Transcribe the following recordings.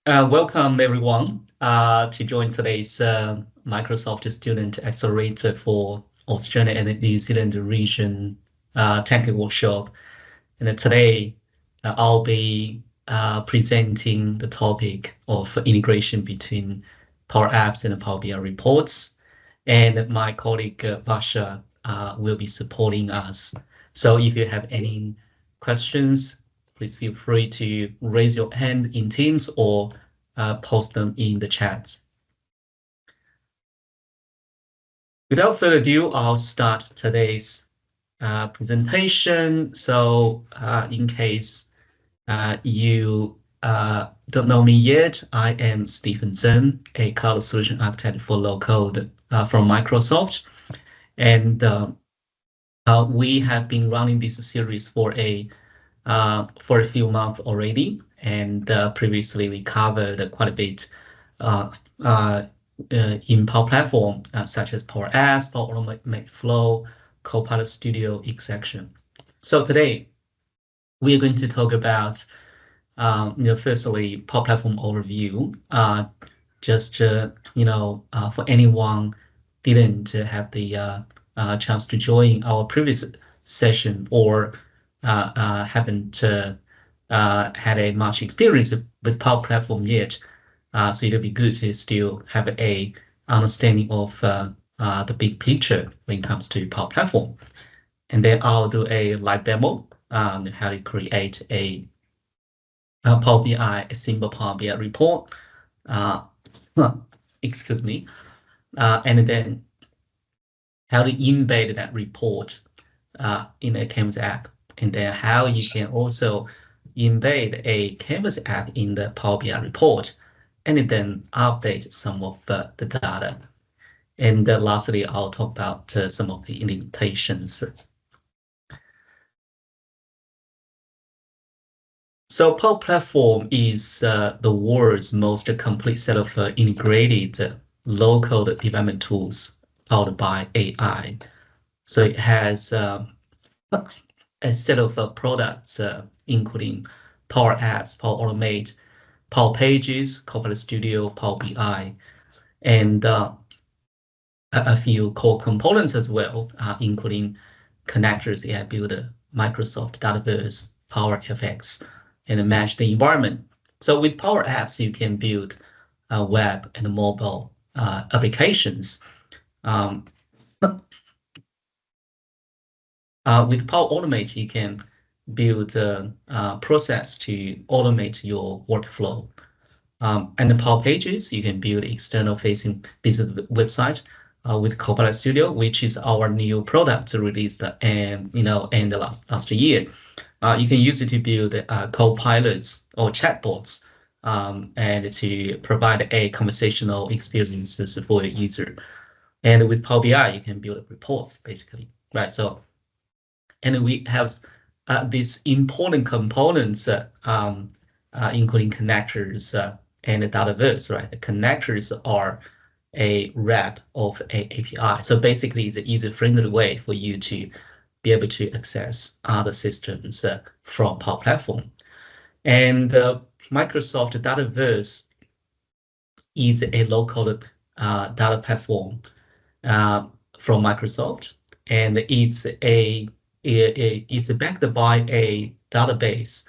Welcome everyone to join today's Microsoft Student Accelerator for Australia and New Zealand region technical workshop. And today I'll be presenting the topic of integration between Power Apps and Power BI reports. And my colleague Basha will be supporting us. So if you have any questions, please feel free to raise your hand in Teams or post them in the chat. Without further ado, I'll start today's presentation. So in case you don't know me yet, I am Stephen Zheng, a cloud solution architect for low code from Microsoft. And we have been running this series for a few months already, and previously we covered quite a bit in Power Platform, such as Power Apps, Power Automate Flow, Copilot Studio, etc. So today we are going to talk about, firstly, Power Platform overview. Just for anyone didn't have the chance to join our previous session or haven't had a much experience with Power Platform yet, so it'll be good to still have a understanding of the big picture when it comes to Power Platform. And then I'll do a live demo how to create a Power BI, a simple Power BI report. Excuse me. And then how to embed that report in a Canvas app, and then how you can also embed a Canvas app in the Power BI report, and then update some of the data. And lastly, I'll talk about some of the limitations. So Power Platform is the world's most complete set of integrated low-code development tools powered by AI. So it has a set of products including Power Apps, Power Automate, Power Pages, Copilot Studio, Power BI, and a few core components as well, including connectors, AI Builder, Microsoft Dataverse, Power FX, and manage the environment. So with Power Apps, you can build web and mobile applications. With Power Automate, you can build a process to automate your workflow. And the Power Pages, you can build external facing business website with Copilot Studio, which is our new product released in the last year. You can use it to build co-pilots or chatbots and to provide a conversational experiences for your user. And with Power BI, you can build reports basically, right? So, and we have these important components, including connectors and the Dataverse, right? The connectors are a wrap of a API. So basically, it's a user-friendly way for you to be able to access other systems from Power Platform. And Microsoft Dataverse is a low-code data platform from Microsoft, and it's backed by a database,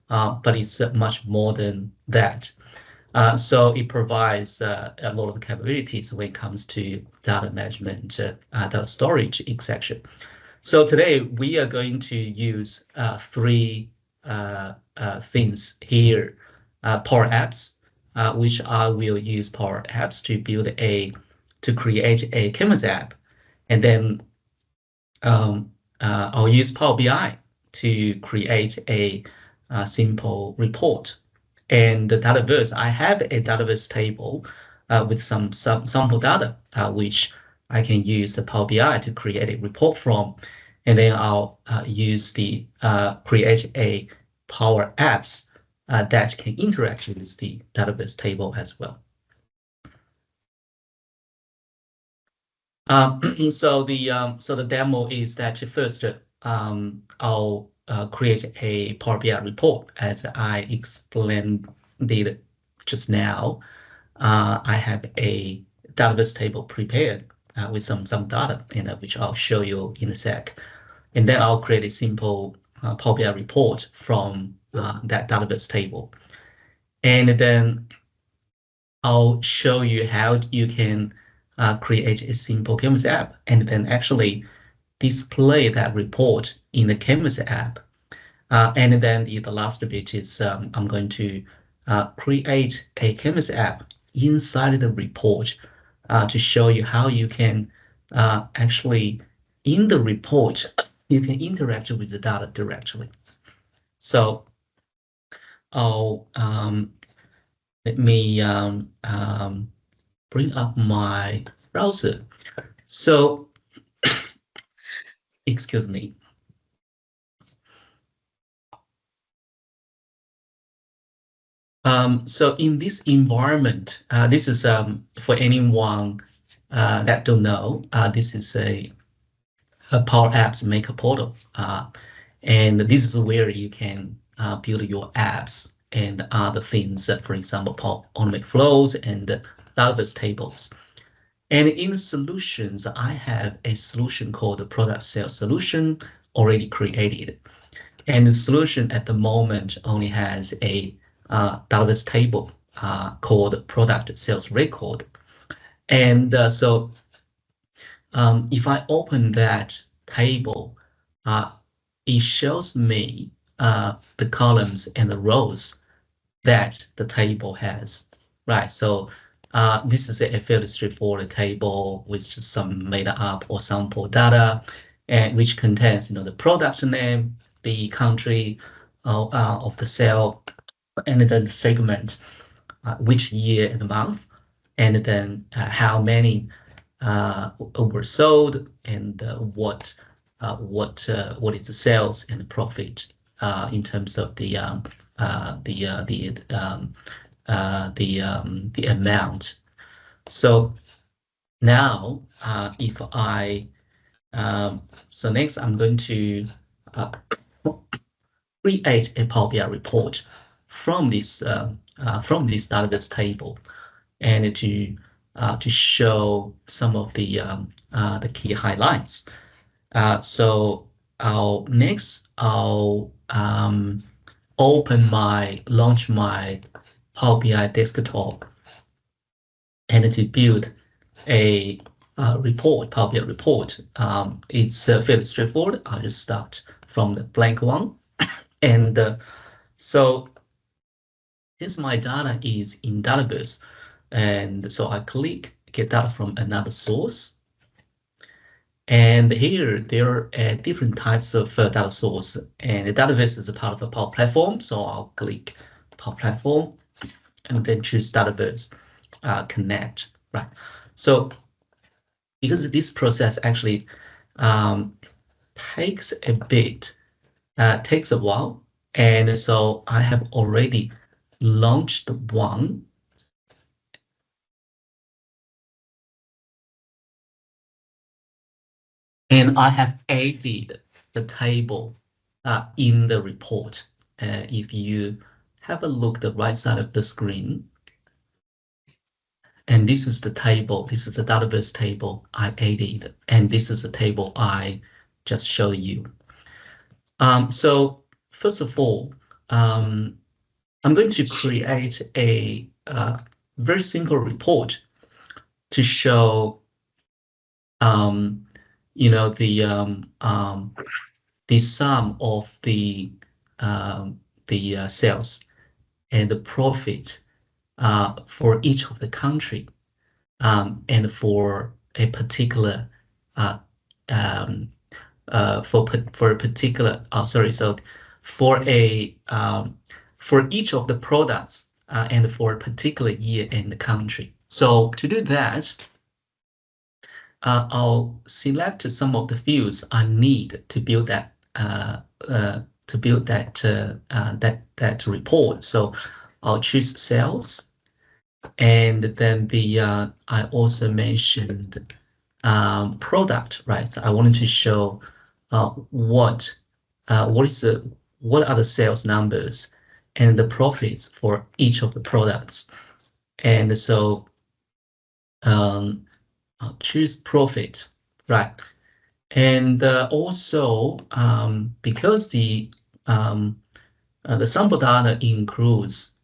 but it's much more than that. So it provides a lot of capabilities when it comes to data management, data storage, etc. So today we are going to use three things here. Power Apps, which I will use Power Apps to create a Canvas app, and then I'll use Power BI to create a simple report. And the Dataverse, I have a Dataverse table with some sample data, which I can use the Power BI to create a report from. And then I'll use the create a Power Apps that can interact with the Dataverse table as well. So the demo is that first I'll create a Power BI report as I explained just now, I have a Dataverse table prepared with some data, which I'll show you in a sec. And then I'll create a simple Power BI report from that Dataverse table. And then I'll show you how you can create a simple Canvas app and then actually display that report in the Canvas app. And then the last bit is I'm going to create a Canvas app inside the report to show you how you can actually, in the report, you can interact with the data directly. So I'll let me bring up my browser. So, excuse me. So in this environment, this is for anyone that don't know, this is a Power Apps Maker portal. And this is where you can build your apps and other things, for example, Power Automate flows and Dataverse tables. And in the solutions, I have a solution called the Product Sales Solution already created. And the solution at the moment only has a Dataverse table called Product Sales Record. And so if I open that table, it shows me the columns and the rows that the table has, right? So this is a fairly straightforward table with just some made up or sample data, and which contains, the product name, the country of the sale, and then the segment, which year and month, and then how many were sold, and what is the sales and the profit in terms of the amount. So now, if I so next I'm going to create a Power BI report from this Dataverse table, and to show some of the key highlights. So I'll launch my Power BI desktop, and to build a report, Power BI report. It's fairly straightforward. I'll just start from the blank one. And so since my data is in Dataverse, and so I click get data from another source. And here there are different types of data source, and the Dataverse is a part of a Power Platform. So I'll click Power Platform and then choose Dataverse Connect, right? So because this process actually takes a while, and so I have already launched one. And I have added the table in the report. If you have a look at the right side of the screen, and this is the table, this is the Dataverse table I added, and this is the table I just showed you. So first of all, I'm going to create a very simple report to show the sum of the sales and the profit for each of the country, and for a particular for each of the products and for a particular year and the country. So to do that, I'll select some of the fields I need to build that that report. So I'll choose sales, and then I also mentioned product, right? So I wanted to show what are the sales numbers and the profits for each of the products. And so I'll choose profit, right? And also because the sample data includes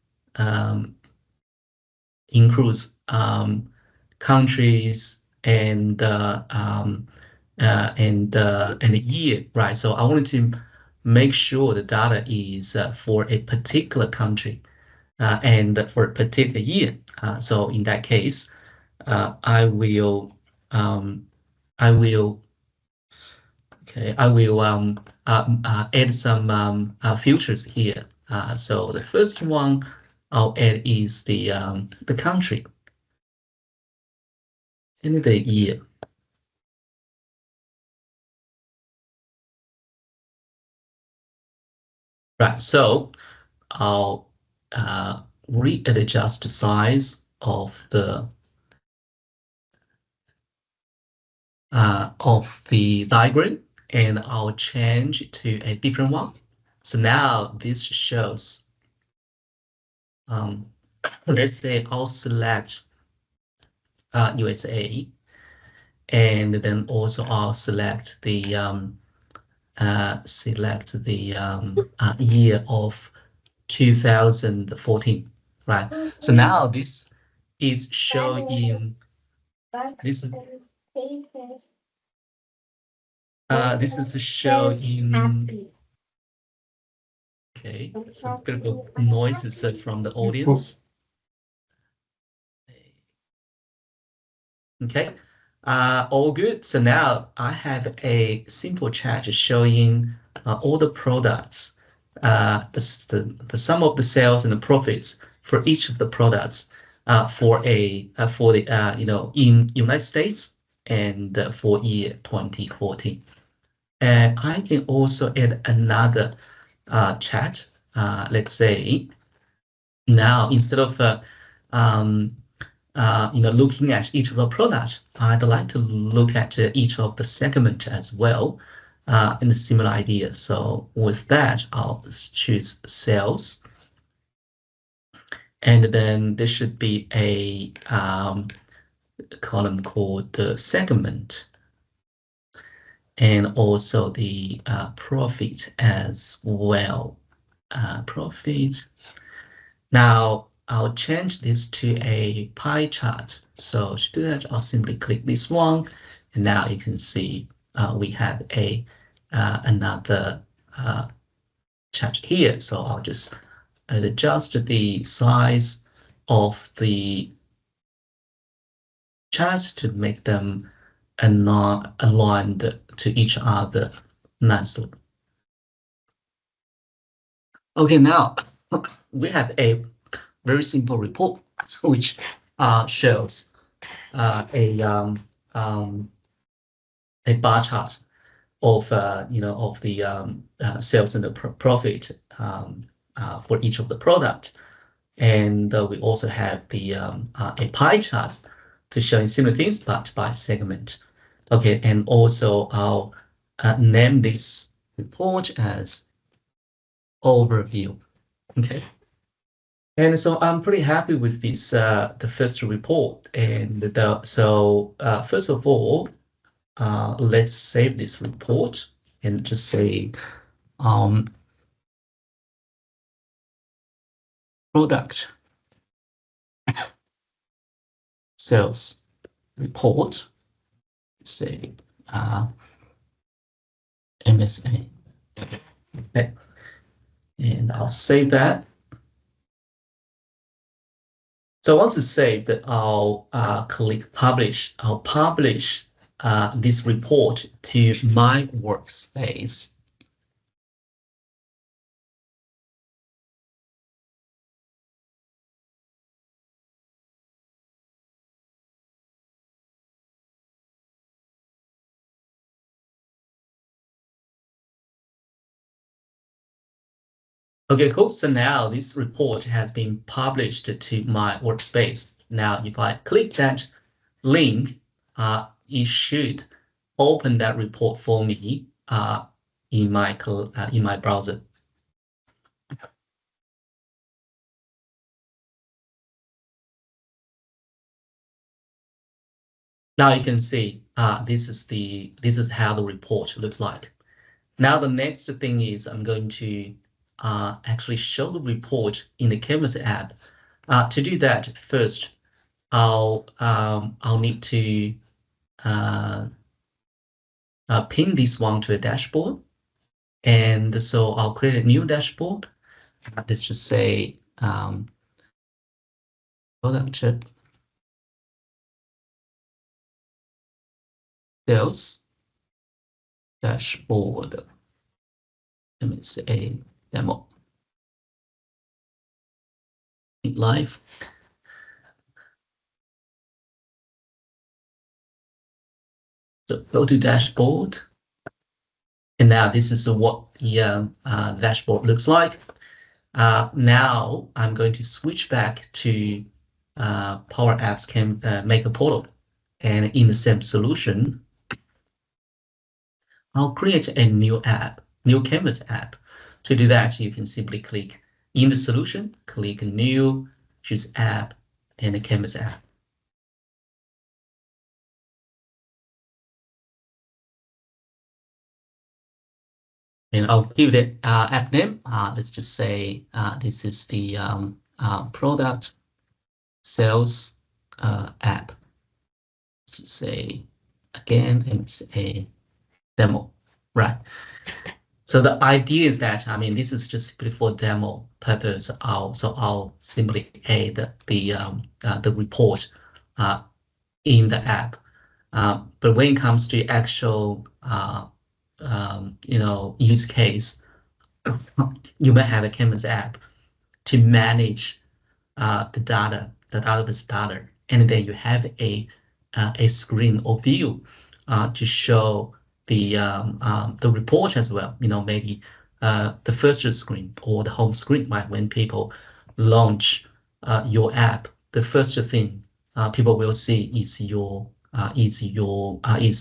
countries and and year, right? So I wanted to make sure the data is for a particular country and for a particular year. So in that case, I will add some filters here. So the first one I'll add is the country and the year. Right, so I'll readjust the size of the diagram, and I'll change it to a different one. So now this shows, let's say I'll select USA, and then also I'll select the year of 2014, right? So now this is showing this. This is showing. Okay, it's a bit of a noise from the audience. Okay, all good. So now I have a simple chart showing all the products, the sum of the sales and the profits for each of the products for the in United States and for year 2014. And I can also add another chat. Let's say now instead of looking at each of the product, I'd like to look at each of the segment as well, in a similar idea. So with that, I'll choose sales, and then there should be a column called the segment, and also the profit as well. Profit. Now I'll change this to a pie chart. So to do that, I'll simply click this one, and now you can see we have another chart here. So I'll just adjust the size of the charts to make them aligned to each other nicely. Okay, now we have a very simple report which shows a bar chart of the sales and the profit for each of the product, and we also have the a pie chart to showing similar things but by segment. Okay, and also I'll name this report as overview. Okay. And so I'm pretty happy with this, the first report. And so first of all, let's save this report and just say product sales report, say MSA. Okay. And I'll save that. So once it's saved, I'll click publish. I'll publish this report to my workspace. Okay, cool. So now this report has been published to my workspace. Now, if I click that link, it should open that report for me in my browser. Now you can see this is how the report looks like. Now the next thing is I'm going to actually show the report in the Canvas app. To do that, first I'll need to pin this one to a dashboard, and so I'll create a new dashboard. Let's just say product sales dashboard. Let me say demo live. So go to dashboard, and now this is what the dashboard looks like. Now I'm going to switch back to Power Apps can make a portal, and in the same solution, I'll create a new app, new Canvas app. To do that, you can simply click in the solution, click new, choose app, and a Canvas app. And I'll give it app name. Let's just say this is the product sales app. Let's just say again, it's a demo, right? So the idea is that, I mean, this is just simply for demo purpose. I'll simply add the report in the app. But when it comes to actual use case, you may have a Canvas app to manage the data, the database data, and then you have a screen or view to show the report as well. Maybe the first screen or the home screen, right? When people launch your app, the first thing people will see is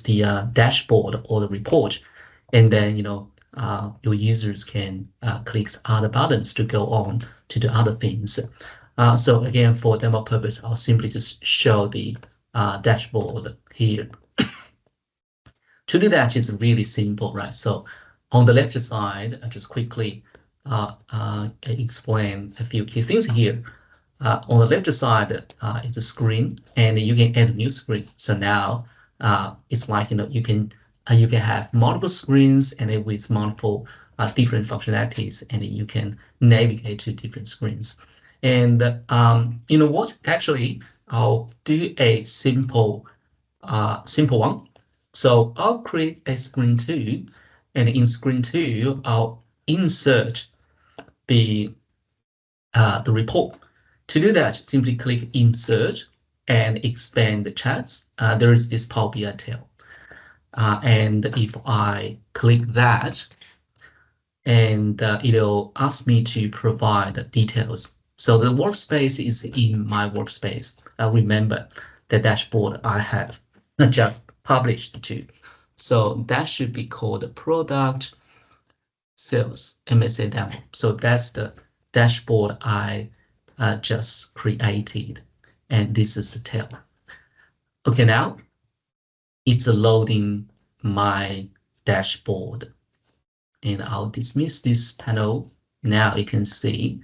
the dashboard or the report, and then your users can click other buttons to go on to do other things. So again, for demo purpose, I'll simply just show the dashboard here. To do that is really simple, right? So on the left side, I just quickly explain a few key things here. On the left side is a screen, and you can add a new screen. So now it's like you can have multiple screens and with multiple different functionalities, and you can navigate to different screens. And you know what? Actually, I'll do a simple one. So I'll create a screen 2, and in screen 2, I'll insert the report. To do that, simply click Insert and expand the chats. There is this Power BI tail. And if I click that, and it'll ask me to provide details. So the workspace is in my workspace. Remember the dashboard I have just published to. So that should be called product sales MSA demo. So that's the dashboard I just created, and this is the tail. Okay, now it's loading my dashboard, and I'll dismiss this panel. Now you can see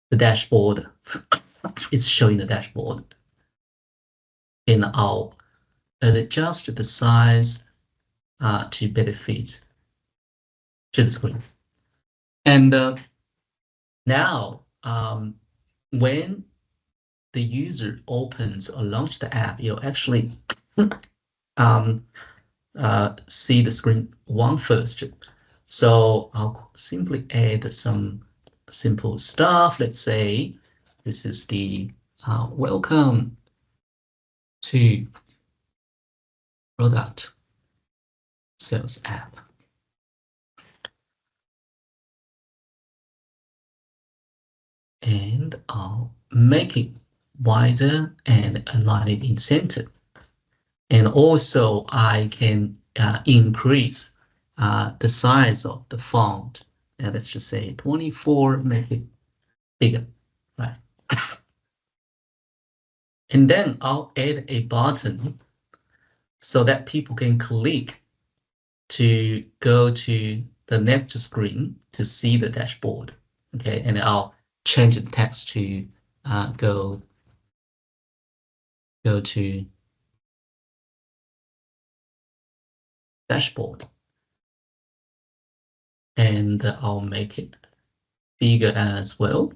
the dashboard is showing the dashboard, and I'll adjust the size to better fit to the screen. And now when the user opens or launches the app, you'll actually see the screen 1 first. So I'll simply add some simple stuff. Let's say this is the welcome to product sales app. And I'll make it wider and align it in center. And also I can increase the size of the font. And let's just say 24, make it bigger, right? And then I'll add a button so that people can click to go to the next screen to see the dashboard. Okay, and I'll change the text to go to dashboard, and I'll make it bigger as well,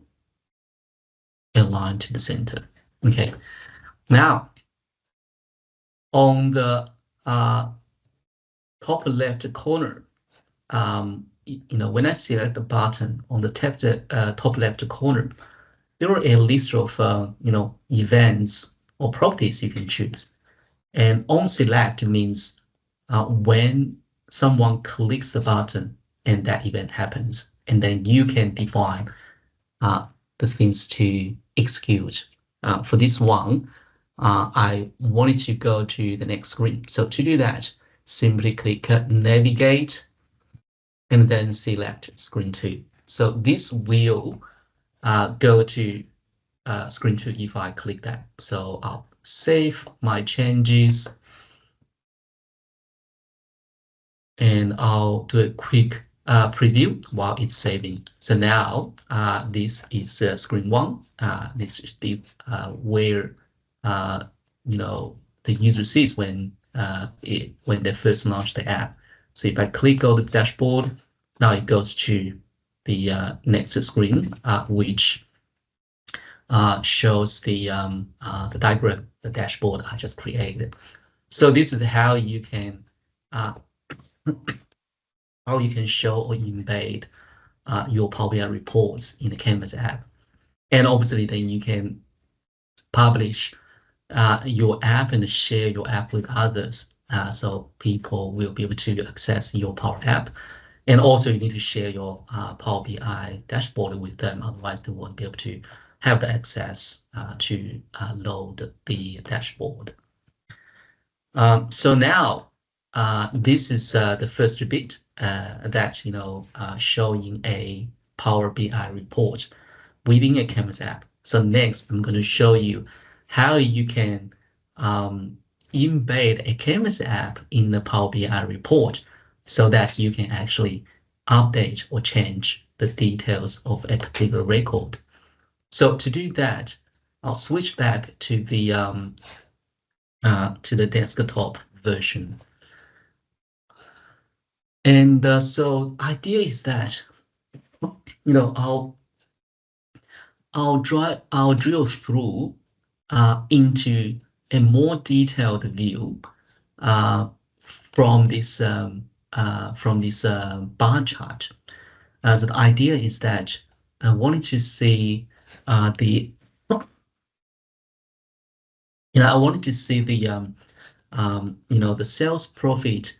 align to the center. Okay, now on the top left corner, when I select the button on the top left corner, there are a list of events or properties you can choose. And on select means when someone clicks the button and that event happens, and then you can define the things to execute. For this one, I wanted to go to the next screen. So to do that, simply click navigate and then select screen 2. So this will go to screen 2 if I click that. So I'll save my changes and I'll do a quick preview while it's saving. So now this is screen 1. This should be where the user sees when they first launch the app. So if I click on the dashboard, now it goes to the next screen, which shows the diagram, the dashboard I just created. So this is how you can show or embed your Power BI reports in the Canvas app. And obviously then you can publish your app and share your app with others, so people will be able to access your Power App. And also you need to share your Power BI dashboard with them, otherwise they won't be able to have the access to load the dashboard. So now this is the first bit that showing a Power BI report within a Canvas app. So next, I'm going to show you how you can embed a Canvas app in the Power BI report so that you can actually update or change the details of a particular record. So to do that, I'll switch back to the desktop version. And so idea is that I'll drill through into a more detailed view from this bar chart. So the idea is that I wanted to see the sales profit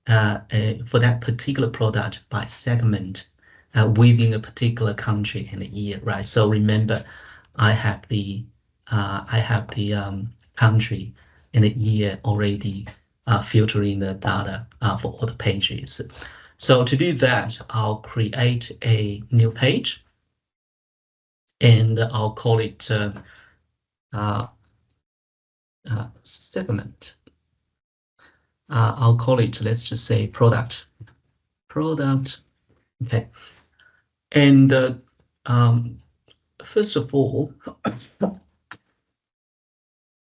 for that particular product by segment within a particular country and a year, right? So remember, I have the country and the year already filtering the data for all the pages. So to do that, I'll create a new page and I'll call it segment. I'll call it, let's just say product. Okay. And first of all,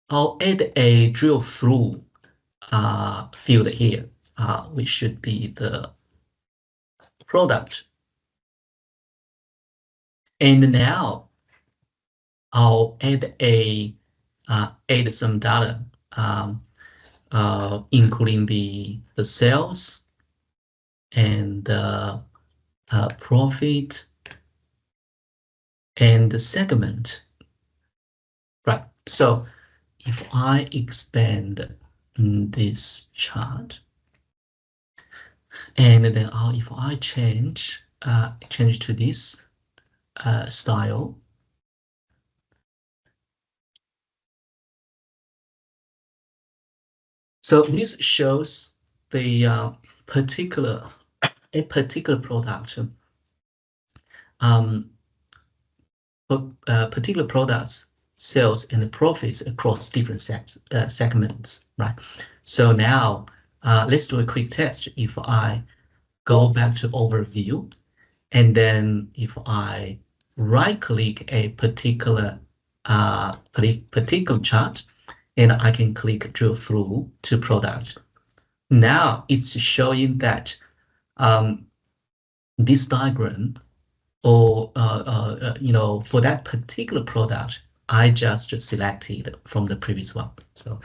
I'll add a drill through field here, which should be the product. And now I'll add some data, including the sales and profit and the segment, right? So if I expand this chart, and then if I change to this style, so this shows the particular product, particular products sales and profits across different segments, right? So now let's do a quick test. If I go back to overview, and then if I right click a particular chart, and I can click drill through to product. Now it's showing that this diagram, or for that particular product, I just selected from the previous one. So,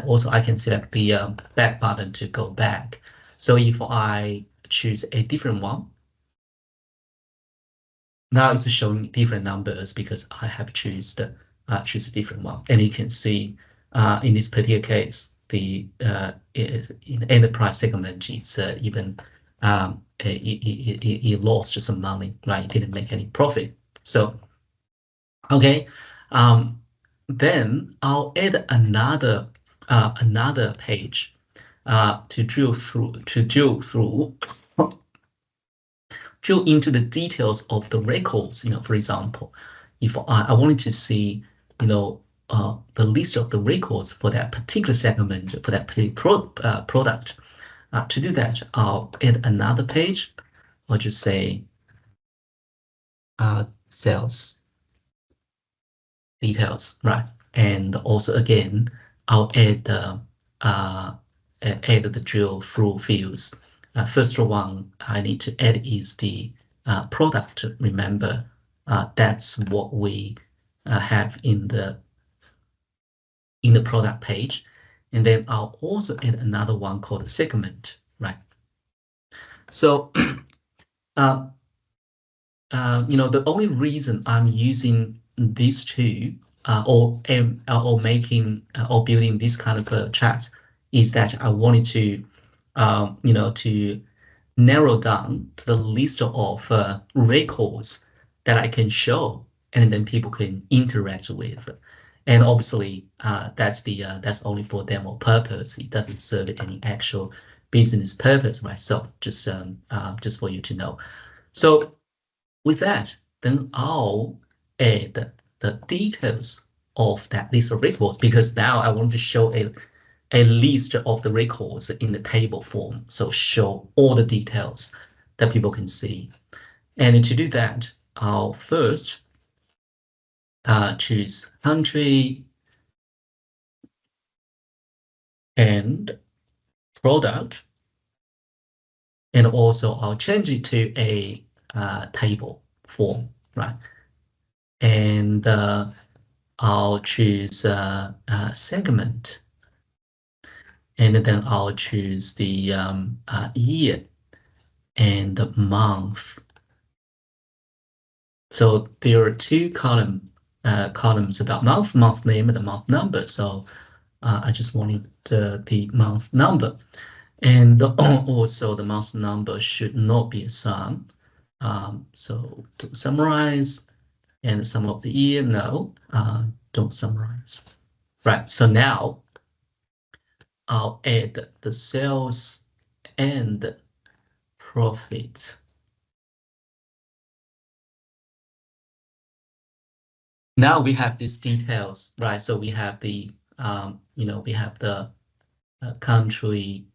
also I can select the back button to go back. So if I choose a different one, now it's showing different numbers because I have choose a different one. And you can see in this particular case, the in enterprise segment, it's even it lost some money, right? It didn't make any profit. So, okay, then I'll add another page to drill into the details of the records. For example, if I wanted to see, the list of the records for that particular segment, for that particular product. To do that, I'll add another page. I'll just say sales details, right? And also again, I'll add the drill through fields. First one I need to add is the product. Remember, that's what we have in the product page. And then I'll also add another one called segment, right? So, the only reason I'm using these two or building this kind of chart is that I wanted to, to narrow down to the list of records that I can show, and then people can interact with. And obviously, that's only for demo purpose. It doesn't serve any actual business purpose, right? So just for you to know. So with that, then I'll add the details of that list of records, because now I want to show a list of the records in the table form. So show all the details that people can see. And to do that, I'll first choose country and product. And also I'll change it to a table form, right? And I'll choose segment. And then I'll choose the year and the month. So there are two columns about month name and the month number. So I just wanted the month number. And also the month number should not be a sum. So to summarize, and sum of the year, no, don't summarize. Right, so now I'll add the sales and profit. Now we have these details, right? So we have the, we have the country,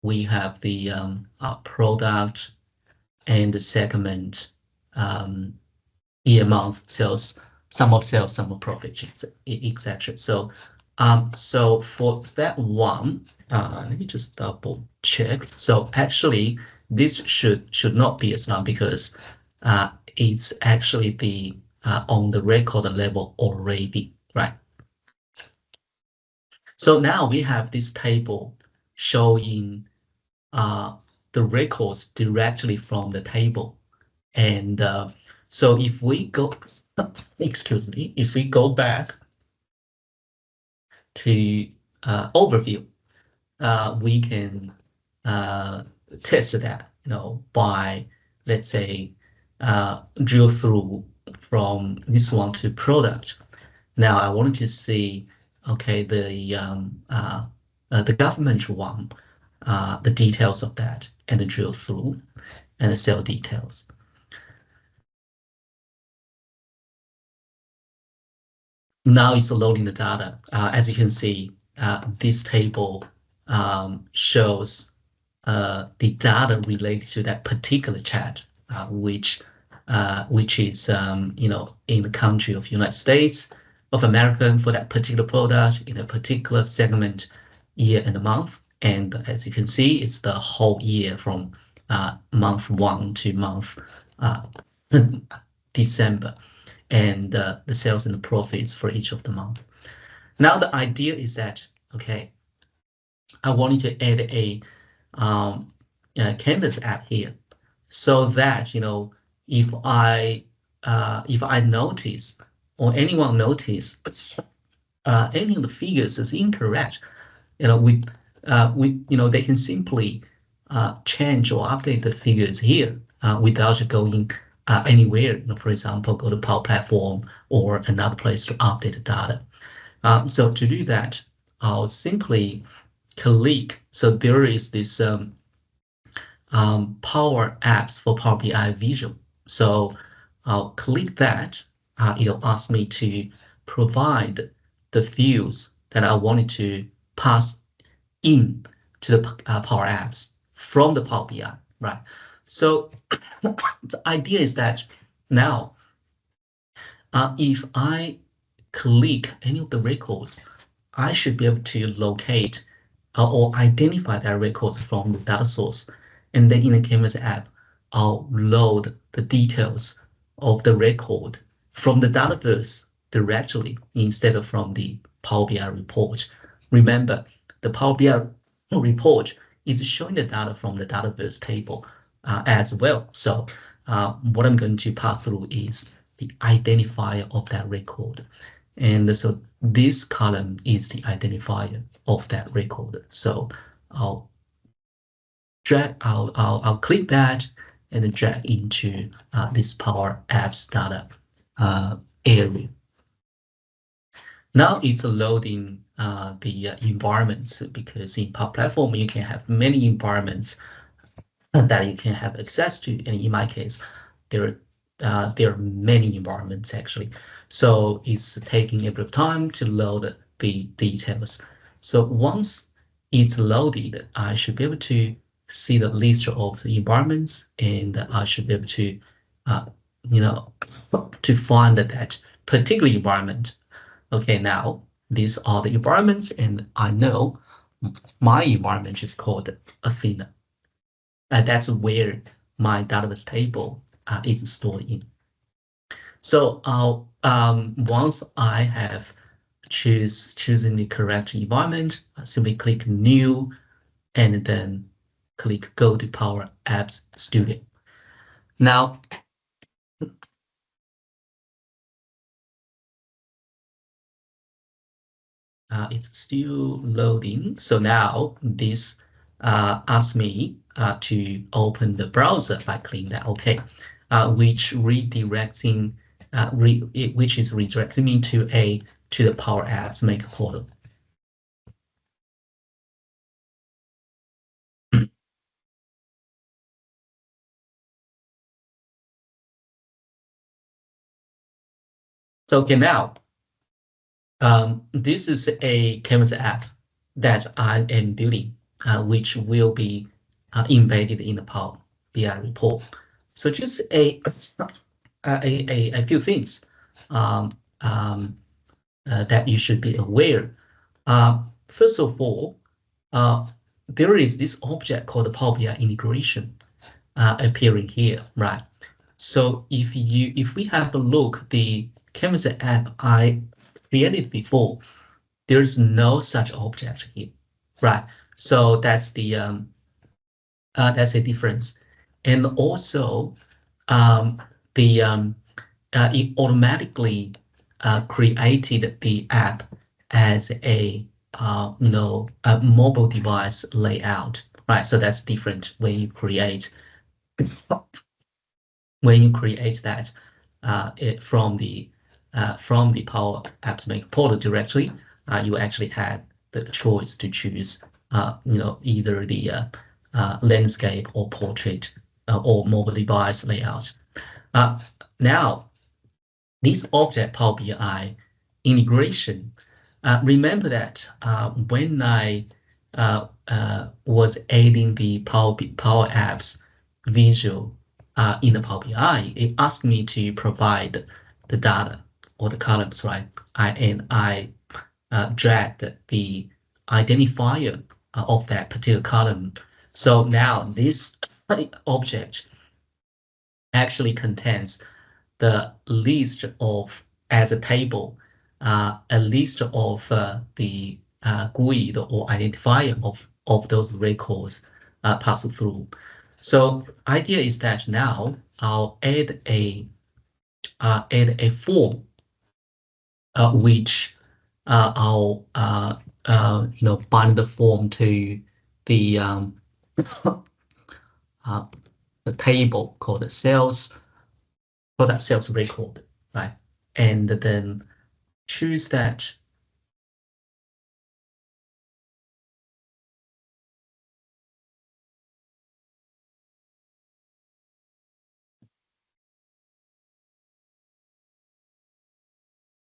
we have the product and the segment, year, month, sales, sum of sales, sum of profit, etc. So, so for that one, let me just double check. So actually, this should not be a sum because it's actually the on the record level already, right? So now we have this table showing the records directly from the table, and so if we go, excuse me, if we go back to overview, we can test that, by, let's say, drill through from this one to product. Now I wanted to see, okay, the government one, the details of that, and the drill through, and the cell details. Now it's loading the data. As you can see, this table shows the data related to that particular chat, which is in the country of United States of America for that particular product in a particular segment, year and month. And as you can see, it's the whole year from month 1 to month December, and the sales and the profits for each of the month. Now the idea is that, okay, I wanted to add a Canvas app here, so that if I notice, or anyone notice any of the figures is incorrect, we they can simply change or update the figures here without going anywhere. For example, go to Power Platform or another place to update the data. So to do that, I'll simply click. So there is this Power Apps for Power BI Visual. So I'll click that. It'll ask me to provide the fields that I wanted to pass in to the Power Apps from the Power BI, right? So the idea is that now, if I click any of the records, I should be able to locate or identify that records from the data source. And then in the Canvas app, I'll load the details of the record from the Dataverse directly instead of from the Power BI report. Remember, the Power BI report is showing the data from the Dataverse table as well. So what I'm going to pass through is the identifier of that record. And so this column is the identifier of that record. So I'll click that and drag into this Power Apps data area. Now it's loading the environments, because in Power Platform you can have many environments that you can have access to, and in my case, there are many environments actually. So it's taking a bit of time to load the details. So once it's loaded, I should be able to see the list of the environments, and I should be able to, to find that particular environment. Okay, now these are the environments, and I know my environment is called Athena. And that's where my database table is stored in. So once I have chosen the correct environment, I simply click New, and then click Go to Power Apps Studio. Now, it's still loading. So now this asks me to open the browser by clicking that OK, which is redirecting me to the Power Apps Maker portal. So okay, now this is a Canvas app that I am building, which will be embedded in the Power BI report. So just a few things that you should be aware. First of all, there is this object called the Power BI integration appearing here, right? So if we have a look, the Canvas app I created before, there's no such object here, right? So that's a difference. And also, it automatically created the app as a mobile device layout, right? So that's different when you create that from the Power Apps Maker portal directly. You actually had the choice to choose either the landscape or portrait or mobile device layout. Now, this object Power BI integration. Remember that when I was adding the Power Apps visual in the Power BI, it asked me to provide the data or the columns, right? And I dragged the identifier of that particular column. So now this object actually contains the list of, as a table, a list of the GUID or identifier of those records passed through. So idea is that now I'll add a form which I'll bind the form to the the table called the sales product sales record, right? And then choose that.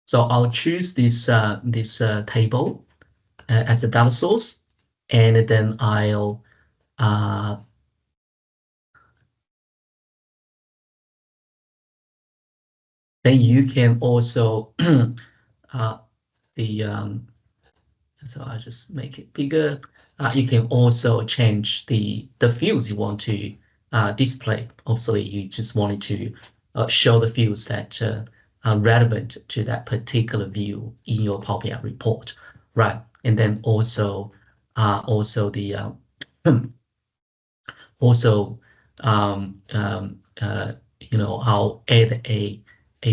So I'll choose this table as a data source, and then I'll then you can also so I'll just make it bigger. You can also change the fields you want to display. Obviously, you just wanted to show the fields that are relevant to that particular view in your Power BI report, right? And then also the also I'll add a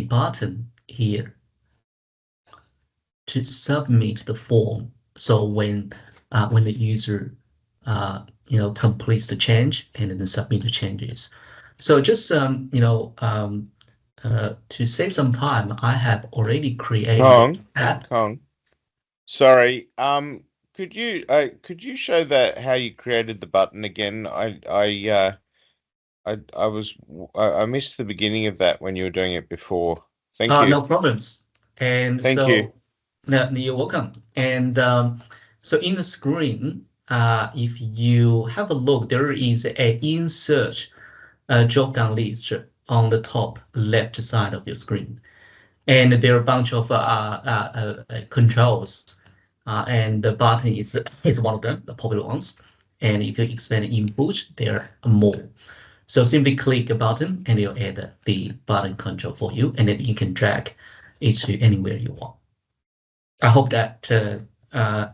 button here to submit the form. So when the user completes the change and then submit the changes. So just to save some time, I have already created an app. Sorry. Could you show that how you created the button again? I missed the beginning of that when you were doing it before. Thank you. No problems. And thank you. You're welcome. And so in the screen, if you have a look, there is a insert drop-down list on the top left side of your screen. And there are a bunch of controls, and the button is one of them, the popular ones. And if you expand input, there are more. So simply click a button and it'll add the button control for you, and then you can drag it to anywhere you want. I hope that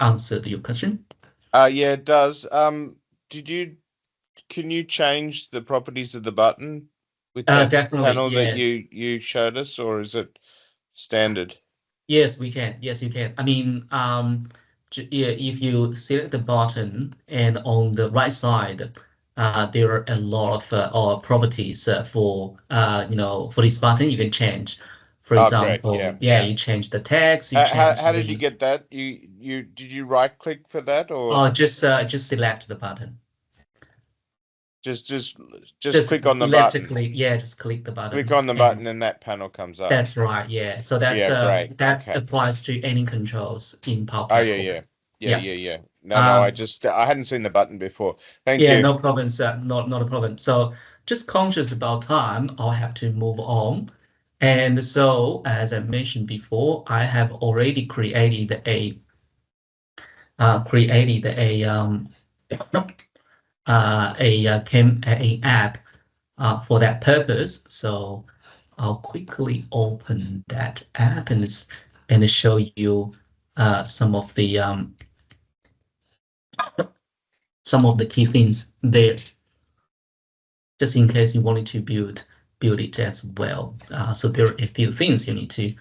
answered your question. Yeah, it does. Can you change the properties of the button with that panel that you showed us, or is it standard? Yes, we can. Yes, you can. I mean, if you select the button and on the right side, there are a lot of properties for for this button you can change. For example, you change the text. How did you get that? Did you right click for that, or just select the button? Just click on the button. Just click the button. Click on the button and that panel comes up. That's right. Yeah. So that's great. That applies to any controls in PowerPoint. Oh yeah. No, I hadn't seen the button before. Thank you. Yeah, no problem, sir. Not a problem. So just conscious about time, I'll have to move on. And so, as I mentioned before, I have already created a app for that purpose. So I'll quickly open that app and show you some of the key things there, just in case you wanted to build it as well. So there are a few things you need to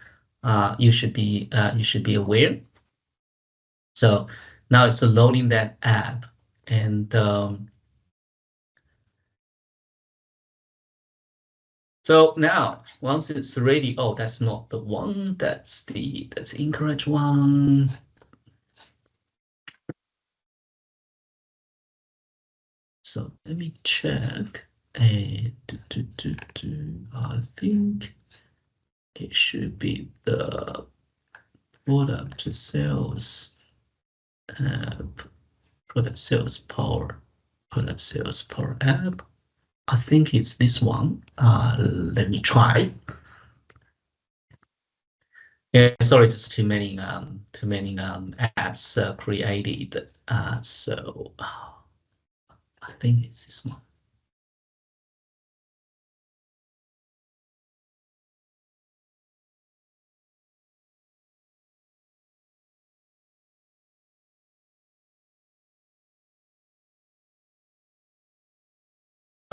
you should be aware. So now it's loading that app, and so now once it's ready, oh, that's not the one. That's the incorrect one. So let me check. I think it should be the product sales app, product sales power app. I think it's this one. Let me try. Yeah, sorry, just too many apps created. So I think it's this one.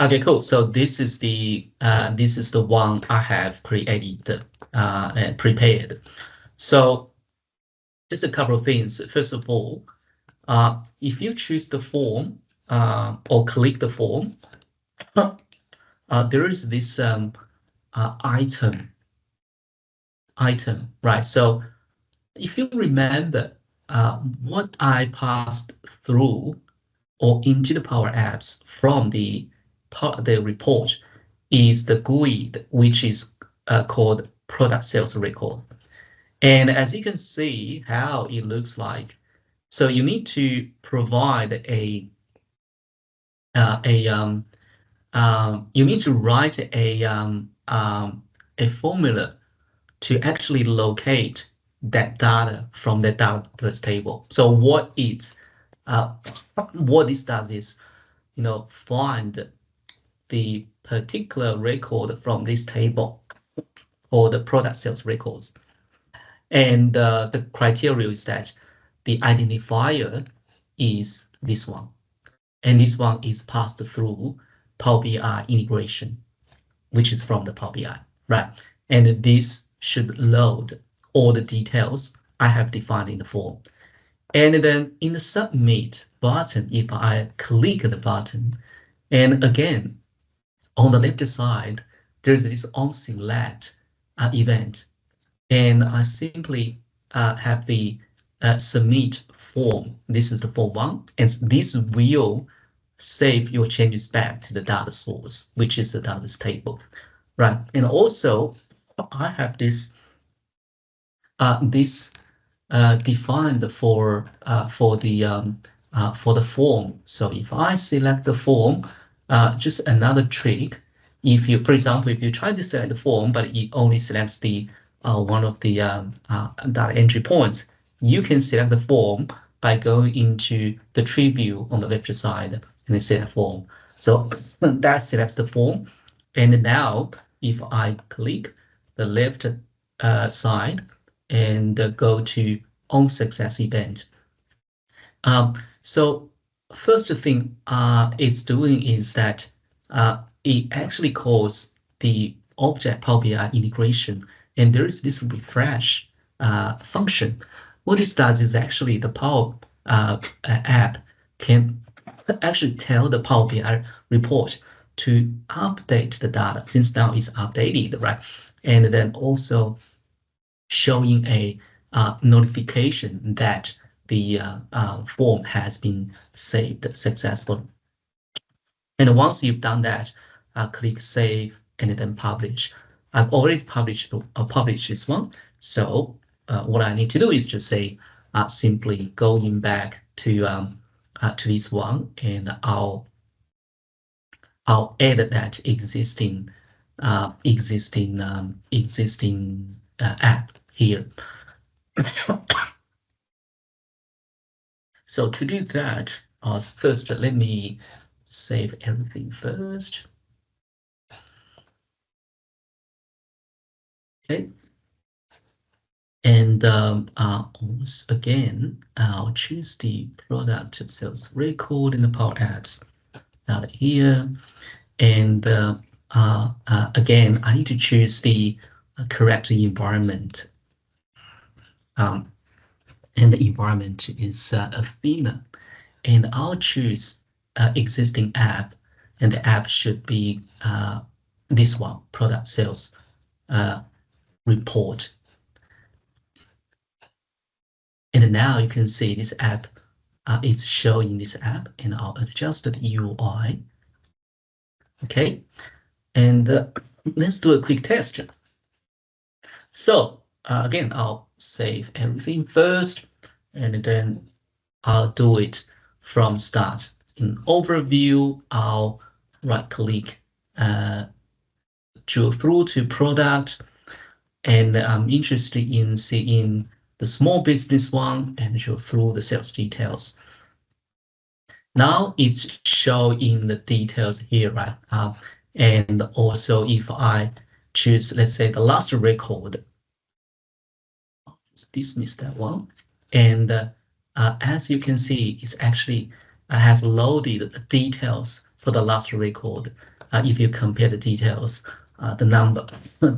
Okay, cool. So this is the one I have created and prepared. So just a couple of things. First of all, if you choose the form or click the form, there is this item, right? So if you remember what I passed through or into the Power Apps from the report is the GUID, which is called product sales record. And as you can see how it looks like, so you need to provide you need to write a formula to actually locate that data from the Dataverse table. So what this does is, find the particular record from this table or the product sales records. And the criteria is that the identifier is this one. And this one is passed through Power BI integration, which is from the Power BI, right? And this should load all the details I have defined in the form. And then in the submit button, if I click the button, and again, on the left side, there's this on select event. And I simply have the submit form. This is the form 1, and this will save your changes back to the data source, which is the Dataverse table, right? And also, I have this defined for the form. So if I select the form, just another trick. If you, for example, if you try to select the form, but it only selects the one of the data entry points, you can select the form by going into the tree view on the left side and then select form. So that selects the form. And now if I click the left side and go to on success event. So first thing it's doing is that it actually calls the object Power BI integration, and there is this refresh function. What this does is actually the Power app can actually tell the Power BI report to update the data, since now it's updated, right? And then also showing a notification that the form has been saved successfully. And once you've done that, click Save and then Publish. I've already published this one. So what I need to do is just say simply going back to this one, and I'll add that existing app here. So to do that, first let me save everything first. Okay. And again, I'll choose the product sales record in the Power Apps data here. And again, I need to choose the correct environment. And the environment is Athena. And I'll choose existing app, and the app should be this one, product sales report. And now you can see this app is showing this app, and I'll adjust the UI. Okay, and let's do a quick test. So again, I'll save everything first, and then I'll do it from start. In overview, I'll right-click, drill through to product, and I'm interested in seeing the small business one and drill through the sales details. Now it's showing the details here, right? And also if I choose, let's say, the last record, let's dismiss that one. And as you can see, it's actually has loaded the details for the last record. If you compare the details, the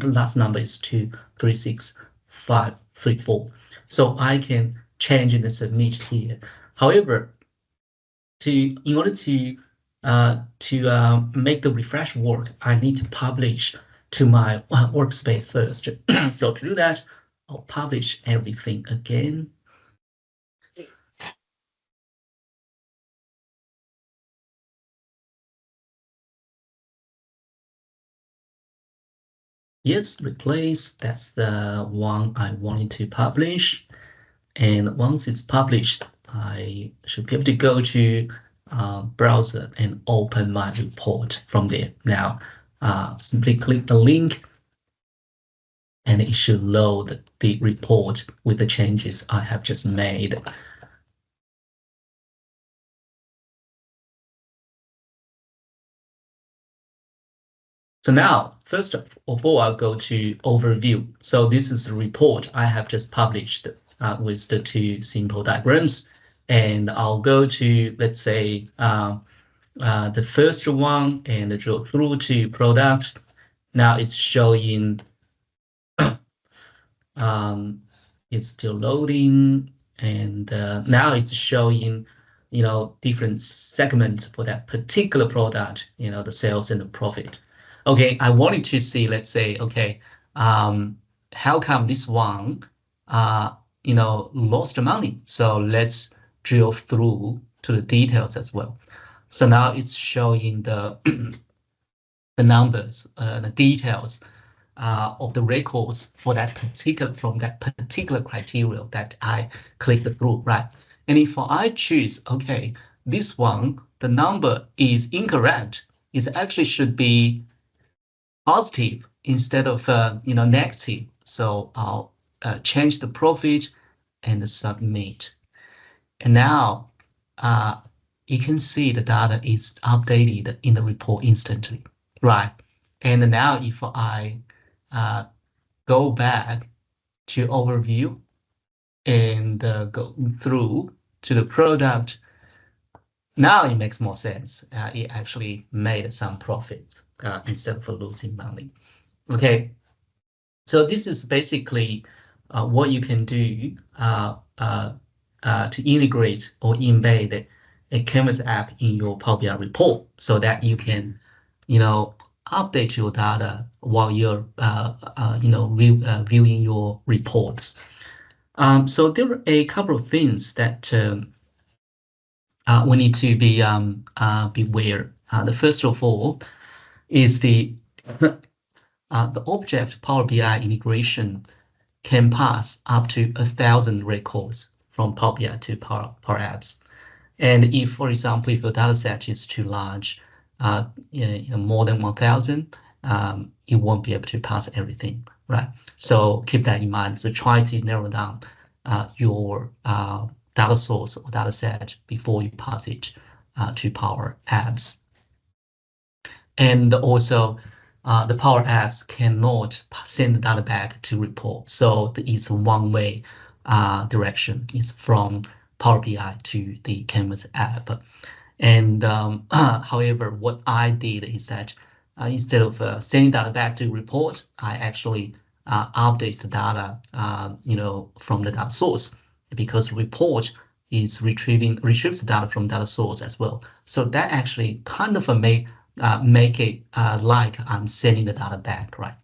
last number is 236534. So I can change and submit here. However, in order to make the refresh work, I need to publish to my workspace first. So to do that, I'll publish everything again. Yes, replace, that's the one I wanted to publish. And once it's published, I should be able to go to browser and open my report from there. Now, simply click the link and it should load the report with the changes I have just made. So now, first of all, I'll go to overview. So this is the report I have just published with the two simple diagrams. And I'll go to, let's say, the first one and drill through to product. Now it's showing, it's still loading, and now it's showing, different segments for that particular product, the sales and the profit. Okay, I wanted to see, let's say, okay, how come this one, lost money? So let's drill through to the details as well. So now it's showing the the numbers, the details of the records for that particular criteria that I clicked through, right? And if I choose, okay, this one, the number is incorrect, it actually should be positive instead of negative. So I'll change the profit and submit. And now you can see the data is updated in the report instantly, right? And now if I go back to overview and go through to the product, now it makes more sense. It actually made some profit instead of losing money. Okay, so this is basically what you can do to integrate or embed a Canvas app in your Power BI report so that you can, update your data while you're, viewing your reports. So there are a couple of things that we need to be beware. The first of all is the object Power BI integration can pass up to 1,000 records from Power BI to Power Apps. And if, for example, if your data set is too large, more than 1,000, you won't be able to pass everything, right? So keep that in mind. So try to narrow down your data source or data set before you pass it to Power Apps. And also, the Power Apps cannot send the data back to report. So it's a one-way direction. It's from Power BI to the Canvas app. And however, what I did is that instead of sending data back to report, I actually update the data, from the data source, because report is retrieves the data from data source as well. So that actually kind of make it like I'm sending the data back, right?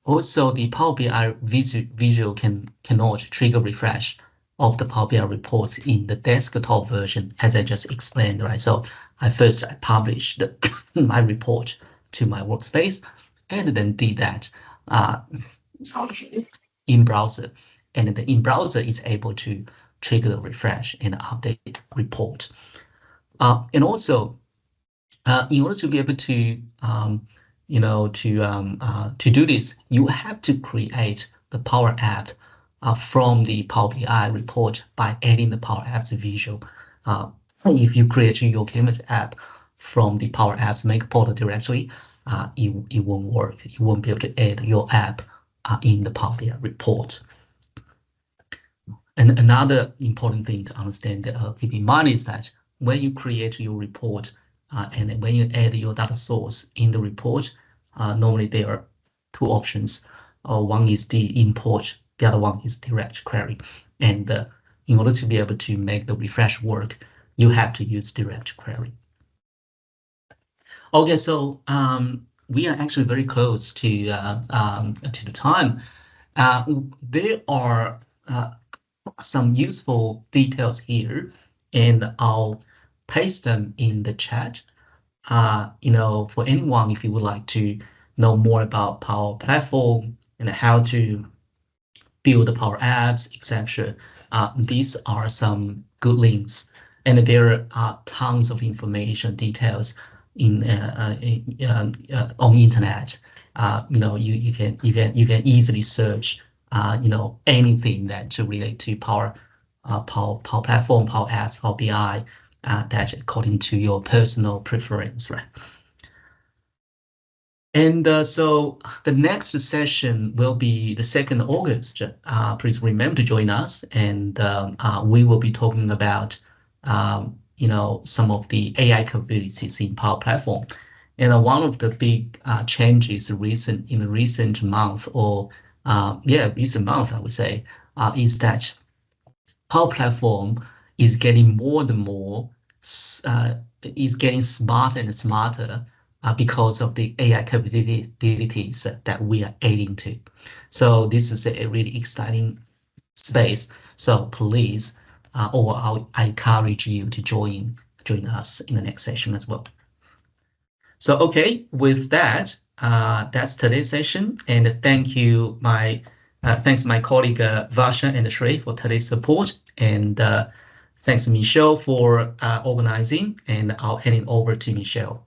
Also, the Power BI visual cannot trigger refresh of the Power BI reports in the desktop version, as I just explained, right? So I published my report to my workspace and then did that. in browser, and the in browser is able to trigger the refresh and update report. And also, in order to be able to to do this, you have to create the Power App from the Power BI report by adding the Power Apps visual. If you create your Canvas app from the Power Apps make portal directory, it won't work. You won't be able to add your app in the Power BI report. And another important thing to understand, keep in mind, is that when you create your report and when you add your data source in the report, normally there are two options. One is the import, the other one is direct query. And in order to be able to make the refresh work, you have to use direct query. Okay, so we are actually very close to the time. There are some useful details here, and I'll paste them in the chat. For anyone, if you would like to know more about Power Platform and how to build the Power Apps, etc., these are some good links, and there are tons of information, details in on internet. You can easily search anything that relate to Power Platform, Power Apps, Power BI, that according to your personal preference, right? And so the next session will be the 2nd August. Please remember to join us, and we will be talking about some of the AI capabilities in Power Platform. And one of the big changes in the recent month, recent month, I would say, is that Power Platform is getting more and more, is getting smarter and smarter because of the AI capabilities that we are adding to. So this is a really exciting space. So please, I encourage you to join us in the next session as well. So okay, with that, that's today's session, and thank you, thanks my colleague Varsha and Shrey for today's support, and thanks Michelle for organizing, and I'll hand it over to Michelle.